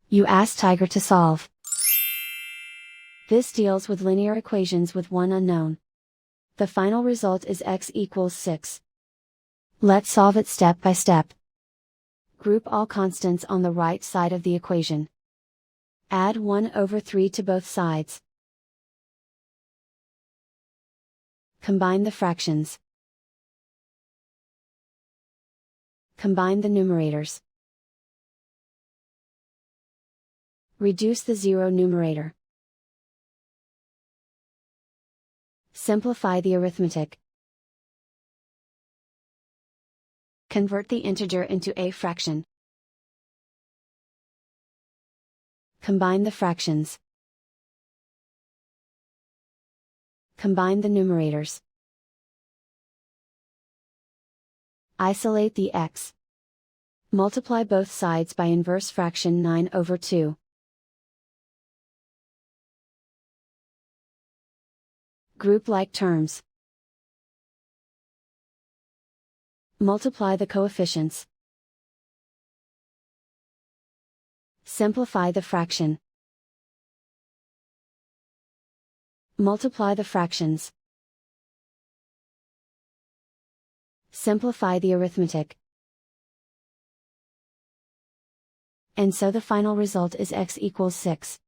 You ask Tiger to solve. This deals with linear equations with one unknown. The final result is x equals 6. Let's solve it step by step. Group all constants on the right side of the equation. Add 1/3 to both sides. Combine the fractions. Combine the numerators. Reduce the zero numerator. Simplify the arithmetic. Convert the integer into a fraction. Combine the fractions. Combine the numerators. Isolate the x. Multiply both sides by inverse fraction 9/2. Group like terms. Multiply the coefficients. Simplify the fraction. Multiply the fractions. Simplify the arithmetic. And so the final result is x equals 6.